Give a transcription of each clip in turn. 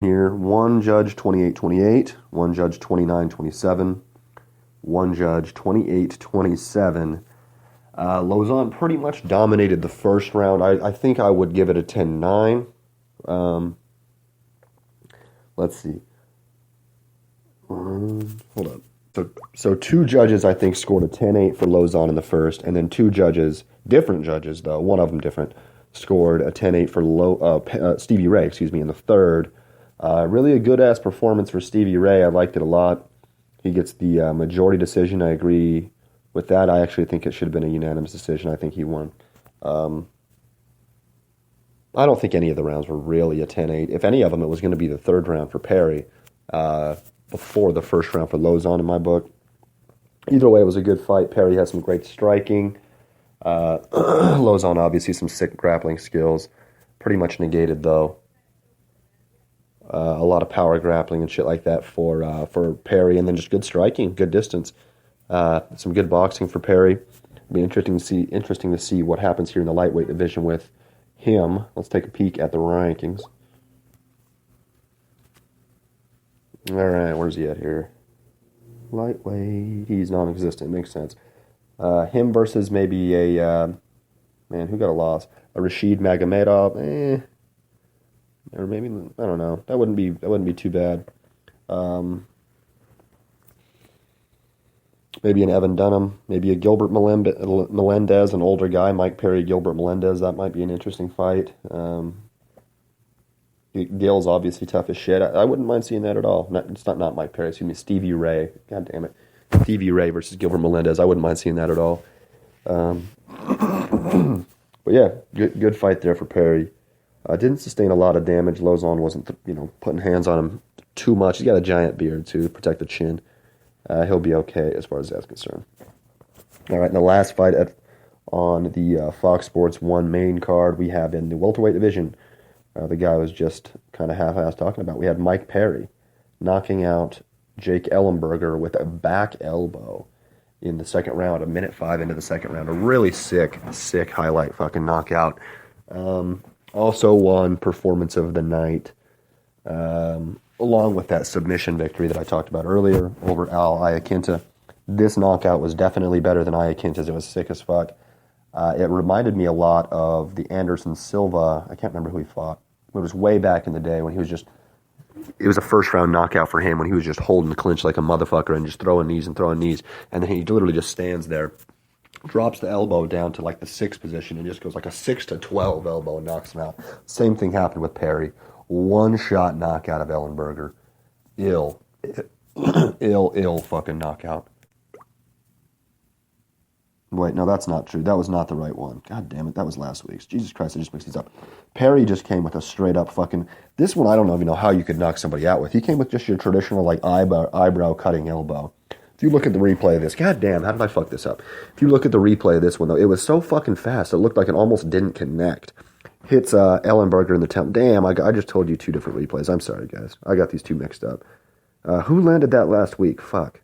Here, one judge 28-28, one judge 29-27, one judge 28-27. Lauzon pretty much dominated the first round. I think I would give it a 10-9. Let's see. Hold up. So two judges, I think, scored a 10-8 for Lauzon in the first, and then two judges, different judges, though, one of them different, scored a 10-8 for Stevie Ray, in the third. Really a good-ass performance for Stevie Ray. I liked it a lot. He gets the majority decision. I agree with that. I actually think it should have been a unanimous decision. I think he won. I don't think any of the rounds were really a 10-8. If any of them, it was going to be the third round for Perry before the first round for Lauzon in my book. Either way, it was a good fight. Perry had some great striking. Lauzon, obviously, some sick grappling skills. Pretty much negated, though. A lot of power grappling and shit like that for Perry, and then just good striking, good distance. Some good boxing for Perry. It'll be interesting to see what happens here in the lightweight division with him. Let's take a peek at the rankings. All right, where's he at here? Lightweight, he's non-existent. Makes sense. Him versus maybe a man who got a loss, a Rashid Magomedov. Or maybe, I don't know. That wouldn't be too bad. Maybe an Evan Dunham, maybe a Gilbert Melendez, an older guy, Mike Perry, Gilbert Melendez. That might be an interesting fight. Gil's obviously tough as shit. I wouldn't mind seeing that at all. It's not Mike Perry, Stevie Ray. God damn it. Stevie Ray versus Gilbert Melendez. I wouldn't mind seeing that at all. But yeah, good fight there for Perry. Didn't sustain a lot of damage. Lauzon wasn't, putting hands on him too much. He's got a giant beard to protect the chin. He'll be okay as far as that's concerned. All right, and the last fight on the Fox Sports 1 main card we have in the welterweight division. The guy was just kind of half-assed talking about. We had Mike Perry knocking out Jake Ellenberger with a back elbow in the second round, a minute 5 into the second round. A really sick highlight fucking knockout. Also won performance of the night, along with that submission victory that I talked about earlier over Al Iaquinta. This knockout was definitely better than Iaquinta's. It was sick as fuck. It reminded me a lot of the Anderson Silva. I can't remember who he fought. It was way back in the day when he was it was a first round knockout for him when he was just holding the clinch like a motherfucker and just throwing knees. And then he literally just stands there, drops the elbow down to like the 6th position and just goes like a 6-12 elbow and knocks him out. Same thing happened with Perry. One shot knockout of Ellenberger. Ill fucking knockout. Wait, no, that's not true. That was not the right one. God damn it, that was last week's. Jesus Christ, I just mixed these up. Perry just came with a straight up fucking... This one, I don't even know how you could knock somebody out with. He came with just your traditional, like, eyebrow cutting elbow. If you look at the replay of this, god damn, how did I fuck this up? If you look at the replay of this one, though, it was so fucking fast, it looked like it almost didn't connect. Hits Ellenberger in the temple. Damn, I just told you 2 different replays. I'm sorry, guys. I got these 2 mixed up. Who landed that last week? Fuck.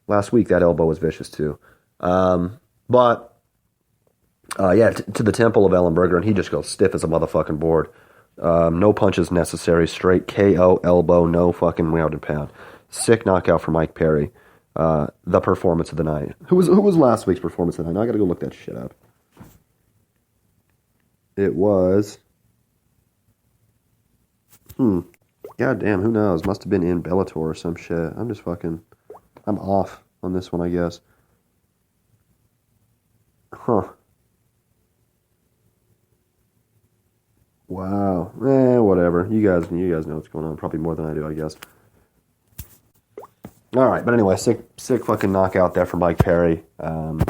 Last week, that elbow was vicious, too. To the temple of Ellenberger, and he just goes stiff as a motherfucking board. No punches necessary, straight KO, elbow, no fucking round and pound. Sick knockout for Mike Perry. The performance of the night. Who was last week's performance of the night? Now I gotta go look that shit up. It was... God damn, who knows? Must have been in Bellator or some shit. I'm off on this one, I guess. Huh. Wow. Whatever. You guys know what's going on. Probably more than I do, I guess. All right, but anyway, sick fucking knockout there for Mike Perry. Don't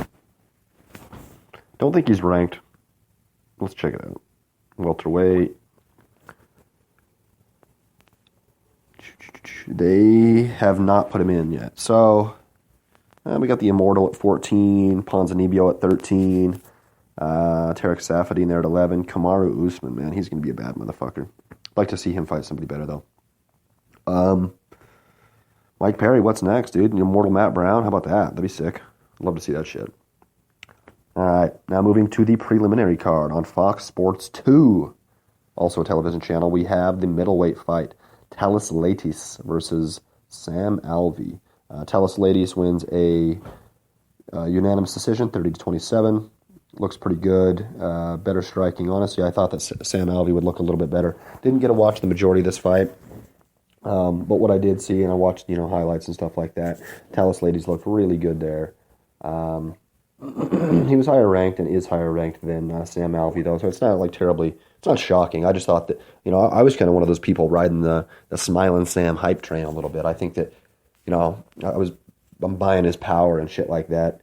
think he's ranked. Let's check it out. Welterweight. They have not put him in yet. So, we got the Immortal at 14, Ponzinibbio at 13, Tarek Safadine there at 11, Kamaru Usman, man, he's going to be a bad motherfucker. I'd like to see him fight somebody better, though. Mike Perry, what's next, dude? Immortal Matt Brown, how about that? That'd be sick. I'd love to see that shit. All right, now moving to the preliminary card on Fox Sports 2. also a television channel, we have the middleweight fight. Talis Latis versus Sam Alvey. Talis Latis wins a unanimous decision, 30-27. Looks pretty good. Better striking. Honestly, I thought that Sam Alvey would look a little bit better. Didn't get to watch the majority of this fight. But what I did see, and I watched, highlights and stuff like that, Talis Latis looked really good there. He was higher ranked and is higher ranked than Sam Alvey, though, so it's not it's not shocking. I just thought that, I was kind of one of those people riding the Smiling Sam hype train a little bit. I think that, I'm buying his power and shit like that.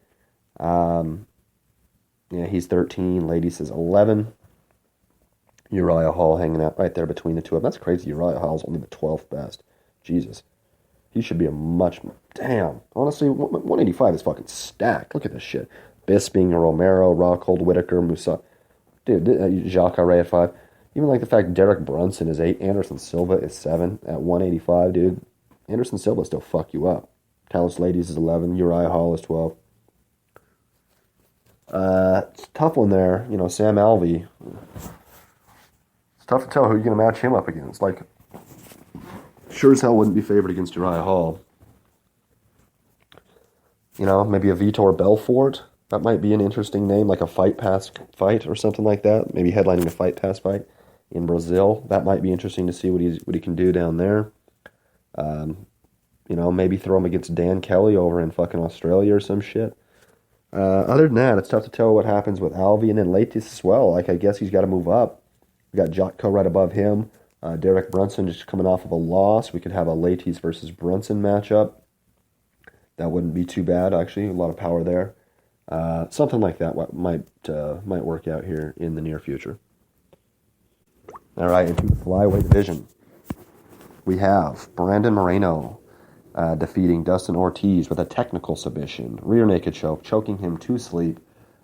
He's 13, Latis is 11. Uriah Hall hanging out right there between the two of them. That's crazy. Uriah Hall's only the 12th best. Jesus. He should be damn. Honestly, 185 is fucking stacked. Look at this shit. Bisping, Romero, Rockhold, Whitaker, Musa. Dude, Jacare at 5. Even like the fact Derek Brunson is 8, Anderson Silva is 7 at 185, dude. Anderson Silva still fuck you up. Talis Latis is 11, Uriah Hall is 12. It's a tough one there. Sam Alvey. It's tough to tell who you're going to match him up against. Like, sure as hell wouldn't be favored against Uriah Hall. Maybe a Vitor Belfort. That might be an interesting name, like a Fight Pass fight or something like that. Maybe headlining a Fight Pass fight in Brazil. That might be interesting to see what he can do down there. Maybe throw him against Dan Kelly over in fucking Australia or some shit. Other than that, it's tough to tell what happens with Alvey and then Latis as well. Like, I guess he's got to move up. We got Jotko right above him. Derek Brunson just coming off of a loss. We could have a Latis versus Brunson matchup. That wouldn't be too bad, actually. A lot of power there. Something like that might work out here in the near future. All right, into the flyweight division, we have Brandon Moreno defeating Dustin Ortiz with a technical submission, rear naked choke, choking him to sleep.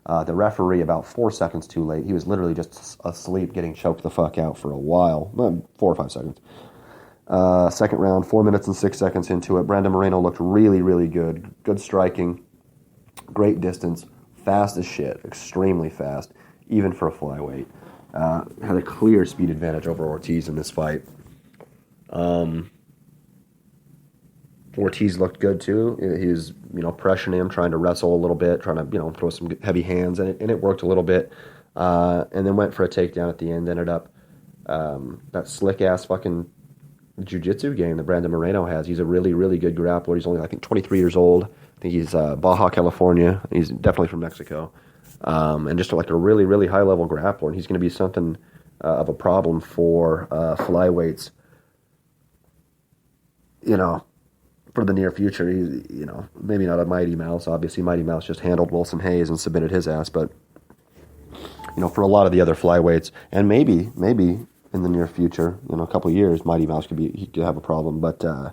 The referee about 4 seconds too late. He was literally just asleep, getting choked the fuck out for a while, 4 or 5 seconds. Second round, 4 minutes and 6 seconds into it. Brandon Moreno looked really, really good. Good striking, great distance, fast as shit, extremely fast, even for a flyweight. Had a clear speed advantage over Ortiz in this fight. Ortiz looked good too. He was, pressuring him, trying to wrestle a little bit, trying to, throw some heavy hands, and it worked a little bit. And then went for a takedown at the end. Ended up that slick ass fucking jiu-jitsu game that Brandon Moreno has. He's a really, really good grappler. He's only, I think, 23 years old. I think he's Baja, California. He's definitely from Mexico. And just like a really, really high-level grappler. And he's going to be something of a problem for flyweights, for the near future. He's, maybe not a Mighty Mouse. Obviously, Mighty Mouse just handled Wilson Hayes and submitted his ass. But, for a lot of the other flyweights, and maybe in the near future, a couple of years, Mighty Mouse he could have a problem. But I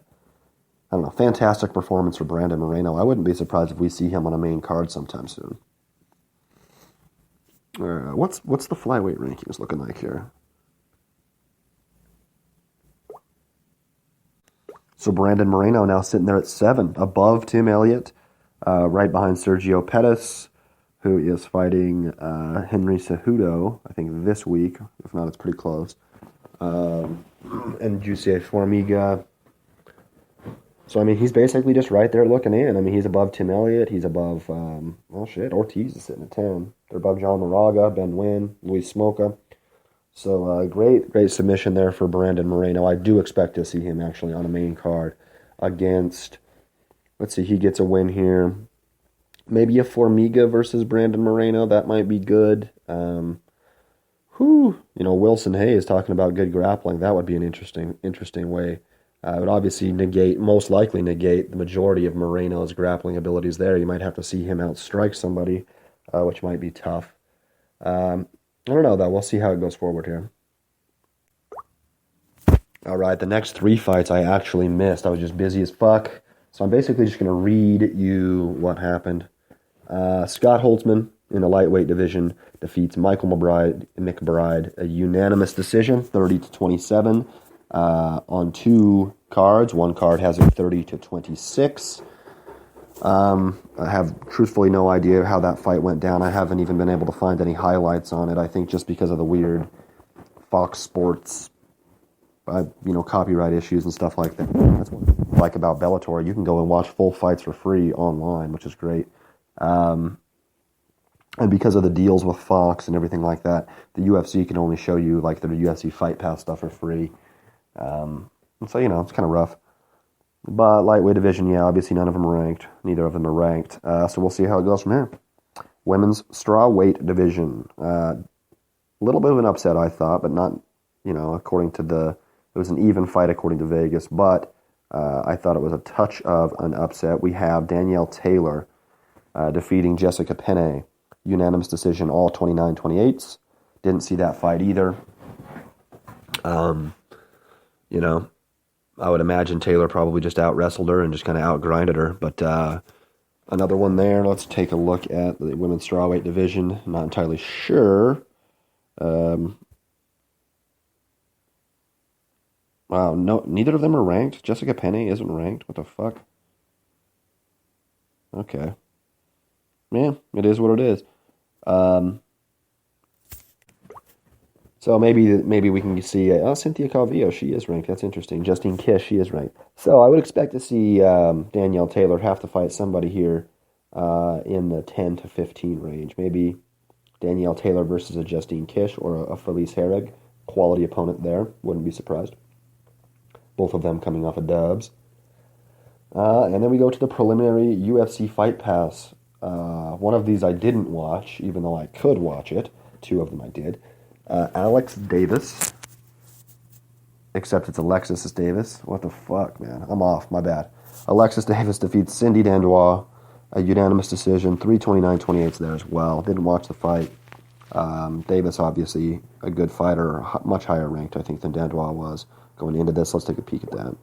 don't know. Fantastic performance for Brandon Moreno. I wouldn't be surprised if we see him on a main card sometime soon. What's the flyweight rankings looking like here? So Brandon Moreno now sitting there at 7, above Tim Elliott, right behind Sergio Pettis, who is fighting Henry Cejudo, I think, this week. If not, it's pretty close. And Jussier Formiga. So, he's basically just right there looking in. He's above Tim Elliott. He's above, Ortiz is sitting at 10. They're above John Moraga, Ben Nguyen, Luis Smoka. So, great submission there for Brandon Moreno. I do expect to see him actually on a main card against, let's see, he gets a win here. Maybe a Formiga versus Brandon Moreno. That might be good. Wilson Hayes talking about good grappling. That would be an interesting way. It would obviously most likely negate the majority of Moreno's grappling abilities there. You might have to see him outstrike somebody, which might be tough. I don't know, though. We'll see how it goes forward here. All right, the next 3 fights I actually missed. I was just busy as fuck. So I'm basically just going to read you what happened. Scott Holtzman in the lightweight division defeats Michael McBride, a unanimous decision, 30-27, on 2 cards. One card has it 30-26. I have truthfully no idea how that fight went down. I haven't even been able to find any highlights on it. I think just because of the weird Fox Sports, copyright issues and stuff like that. That's what I like about Bellator. You can go and watch full fights for free online, which is great. And because of the deals with Fox and everything like that, the UFC can only show you like their UFC Fight Pass stuff for free. And so, it's kind of rough. But lightweight division, yeah, obviously none of them are ranked. Neither of them are ranked. So we'll see how it goes from here. Women's strawweight division. A little bit of an upset, I thought, but not, according to it was an even fight according to Vegas, but I thought it was a touch of an upset. We have Danielle Taylor defeating Jessica Penne. Unanimous decision, all 29-28s. Didn't see that fight either. I would imagine Taylor probably just out-wrestled her and just kind of out-grinded her. But another one there. Let's take a look at the women's strawweight division. I'm not entirely sure. Wow, no, neither of them are ranked. Jessica Penne isn't ranked. What the fuck? Okay. Yeah, it is what it is. So maybe we can see Cynthia Calvillo. She is ranked. That's interesting. Justine Kish, she is ranked. So I would expect to see Danielle Taylor have to fight somebody here in the 10 to 15 range. Maybe Danielle Taylor versus a Justine Kish or a Felice Herrig. Quality opponent there. Wouldn't be surprised. Both of them coming off of dubs. And then we go to the preliminary UFC Fight Pass. One of these I didn't watch, even though I could watch it. Two of them I did. Alex Davis. Except it's Alexis Davis. What the fuck, man? I'm off. My bad. Alexis Davis defeats Cindy Dandois. A unanimous decision. 329-28 there as well. Didn't watch the fight. Davis, obviously, a good fighter. Much higher ranked, I think, than Dandois was. Going into this, let's take a peek at that.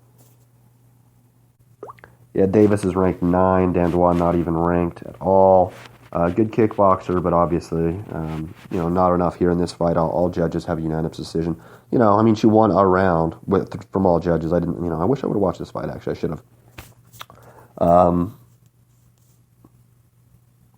Yeah, Davis is ranked 9. Dandois not even ranked at all. Good kickboxer, but obviously, not enough here in this fight. All judges have a unanimous decision. She won a round from all judges. I didn't, I wish I would have watched this fight, actually. I should have.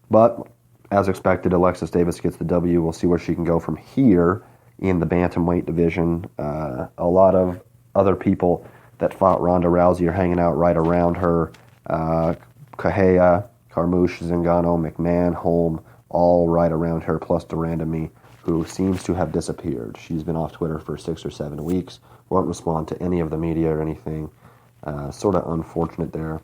But, as expected, Alexis Davis gets the W. We'll see where she can go from here in the bantamweight division. A lot of other people that fought Ronda Rousey are hanging out right around her. Kahea, Carmouche, Zingano, McMahon, Holm, all right around her, plus Durandamy, who seems to have disappeared. She's been off Twitter for 6 or 7 weeks, won't respond to any of the media or anything. Sort of unfortunate there.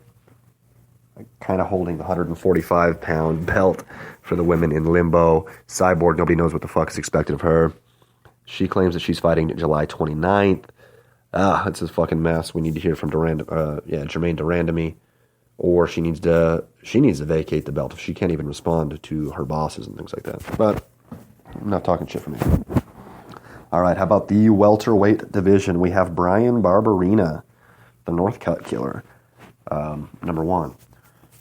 Kind of holding the 145-pound belt for the women in limbo. Cyborg, nobody knows what the fuck is expected of her. She claims that she's fighting July 29th. It's a fucking mess. We need to hear from Jermaine Durandamy. Or she needs to vacate the belt if she can't even respond to her bosses and things like that. But I'm not talking shit for me. All right, how about the welterweight division? We have Brian Barberena, the Northcutt killer, number 1.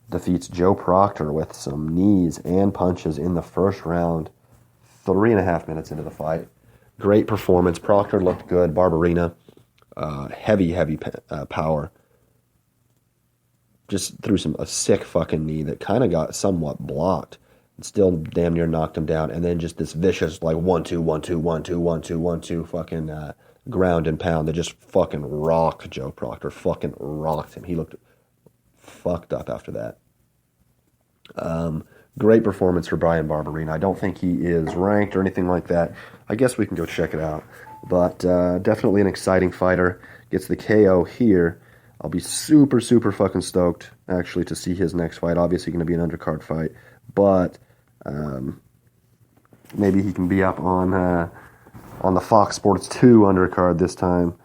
Defeats Joe Proctor with some knees and punches in the first round. 3.5 minutes into the fight. Great performance. Proctor looked good. Barberena, heavy power. Just threw a sick fucking knee that kind of got somewhat blocked. And still damn near knocked him down. And then just this vicious, 1-2, 1-2, 1-2, 1-2, 1-2 fucking ground and pound that just fucking rocked Joe Proctor. Fucking rocked him. He looked fucked up after that. Great performance for Brian Barberena. I don't think he is ranked or anything like that. I guess we can go check it out. But definitely an exciting fighter. Gets the KO here. I'll be super, super fucking stoked, actually, to see his next fight. Obviously going to be an undercard fight. But maybe he can be up on the Fox Sports 2 undercard this time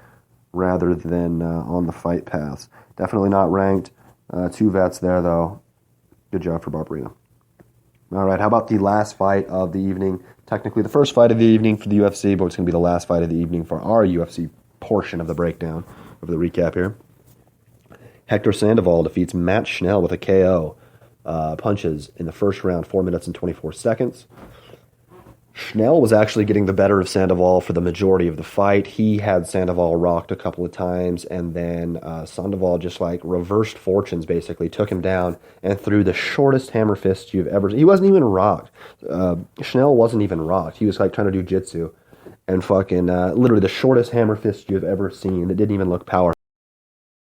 rather than on the Fight Pass. Definitely not ranked. 2 vets there, though. Good job for Barberena. All right, how about the last fight of the evening? Technically the first fight of the evening for the UFC, but it's going to be the last fight of the evening for our UFC portion of the breakdown, of the recap here. Hector Sandoval defeats Matt Schnell with a KO. Punches in the first round, 4 minutes and 24 seconds. Schnell was actually getting the better of Sandoval for the majority of the fight. He had Sandoval rocked a couple of times, and then Sandoval just reversed fortunes, basically. Took him down and threw the shortest hammer fist you've ever seen. He wasn't even rocked. Schnell wasn't even rocked. He was trying to do jitsu. and fucking literally the shortest hammer fist you've ever seen. It didn't even look powerful.